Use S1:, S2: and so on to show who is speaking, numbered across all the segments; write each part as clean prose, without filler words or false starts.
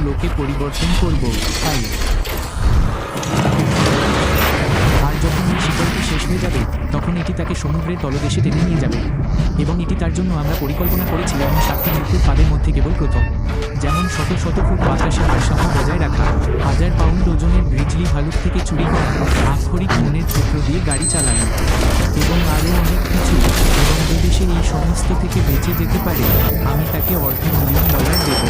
S1: লোকে পরিবর্তন করব। তাই আর যখন এই শিকড়টি শেষ হয়ে যাবে তখন এটি তাকে সমুদ্রের তলদেশে টেনে নিয়ে যাবে, এবং এটি তার জন্য আমরা পরিকল্পনা করেছি এমন 7টি মৃত্যুর ফাঁদের মধ্যে কেবল প্রথম। যেমন শত শত ফুট বাতাসের ভারসাম্য বজায় রাখা, 1000 পাউন্ড ওজনের গ্রিজলি ভালুক থেকে চুরি করা, আক্ষরিক মনের সূত্র দিয়ে গাড়ি চালানো, এবং আরও অনেক কিছু। এবং যদি সে এই সমস্ত থেকে বেঁচে যেতে পারে, আমি তাকে $1,000,000 দেব।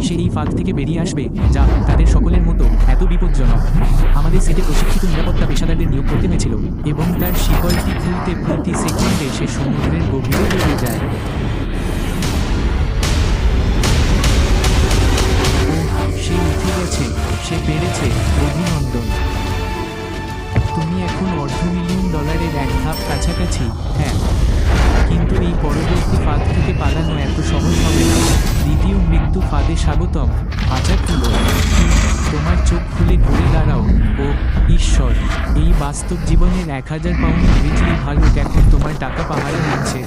S1: সে এই ফাঁদ থেকে বেরিয়ে আসবে, যা তাদের সকলের মতো এত বিপজ্জনক। আমাদের সেটে প্রশিক্ষিত নিরাপত্তা পেশাদারদের নিয়োগ করতে হয়েছিল, এবং তার শিকলটি খুলতে প্রতি সেকেন্ডে সে সমুদ্রের গভীরে ডুবে যায়। সে উঠে গেছে, সে পেরেছে, অভিনন্দন। তুমি এখন $1,000,000 এক ধাপ কাছাকাছি। হ্যাঁ, কিন্তু এই পরবর্তী ফাঁদ থেকে পালানো এত সহজ হবে না। দ্বিতীয় মৃত্যু ফাঁদে স্বাগতম। আচ্ছা খুলো, তোমার চোখ খুলে ঘুরে দাঁড়াও। ও ঈশ্বর, এই বাস্তব জীবনের 1000 পাউন্ড গ্রিজলি ভালুক এখন তোমার টাকা পাহারা দিচ্ছে।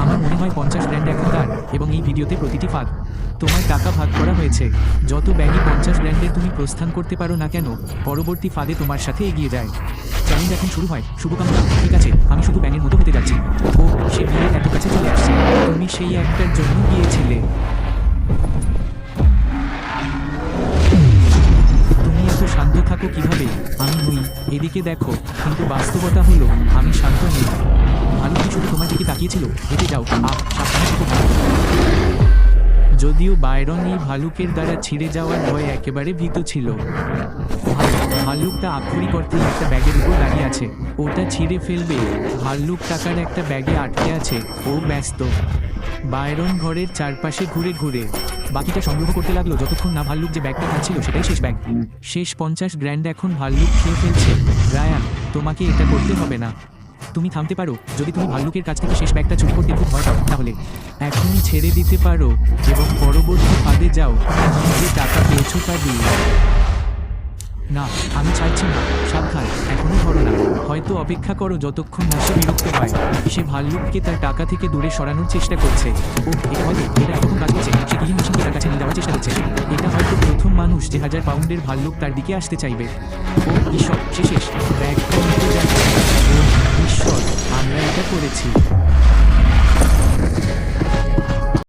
S1: আমার মনে হয় 50 গ্র্যান্ড এখন তার, এবং এই ভিডিওতে প্রতিটি ফাঁদ তোমার টাকা ভাগ করা হয়েছে। যত ব্যাগে 50 গ্র্যান্ডের তুমি প্রস্থান করতে পারো না কেন, পরবর্তী ফাঁদে তোমার সাথে এগিয়ে যায়। চ্যালেঞ্জ এখন শুরু হয়। শুভকামনা। ঠিক আছে, আমি শুধু ব্যাঙের মতো হতে যাচ্ছি। ও সে বিয়ের এত কাছে চলে আসছে। তুমি সেই একটার জন্য গিয়েছিলে। তুমি এত শান্ত থাকো কিভাবে? আমি নই, এদিকে দেখো। কিন্তু বাস্তবতা হলো আমি শান্ত নই। ভালুকটি শুধু তোমার দিকে তাকিয়েছিল। হেঁটে যাও, সাবধানে থেকো। যদিও বায়রন এই ভালুকের দ্বারা ছিঁড়ে যাওয়ার ভয়ে একেবারে ভীত ছিল। ভাল্লুকটা আক্ষরিক অর্থে একটা ব্যাগের উপর দাঁড়িয়ে আছে। ওটা ছিঁড়ে ফেলবে। ভাল্লুক টাকার একটা ব্যাগে আটকে আছে। ও ব্যস্ত। বায়রন ঘরের চারপাশে ঘুরে ঘুরে বাকিটা সংগ্রহ করতে লাগলো, যতক্ষণ না ভাল্লুক যে ব্যাগটা খাচ্ছিল সেটাই শেষ ব্যাগ। শেষ 50 গ্র্যান্ড এখন ভাল্লুক খেয়ে ফেলছে। রায়ান, তোমাকে এটা করতে হবে না। তুমি থামতে পারো। যদি তুমি ভাল্লুকের কাছ থেকে শেষ ব্যাগটা চুরি করতে খুব ভয় পাও, তাহলে এখনই ছেড়ে দিতে পারো এবং পরবর্তী ফাঁদে যাও। যে টাকা পেয়েছো তা দিয়ে। না, আমি চাইছি না। সাবধান, এখনই ধরো না। হয়তো অপেক্ষা করো যতক্ষণ না সে বিরক্ত হয়। সে ভাল্লুককে তার টাকা থেকে দূরে সরানোর চেষ্টা করছে। ও এটা হয়তো এটা এতক্ষণ কাজ করছে। সে কিলিং মেশিনকে তার কাছে নিয়ে যাওয়ার চেষ্টা করছে। এটা হয়তো প্রথম মানুষ যে 1000 পাউন্ডের ভাল্লুক তার দিকে আসতে চাইবে। ও ঈশ্বর, সে শেষ ব্যাগটা নিতে যাচ্ছে। ও ঈশ্বর, আমরা এটা করেছি।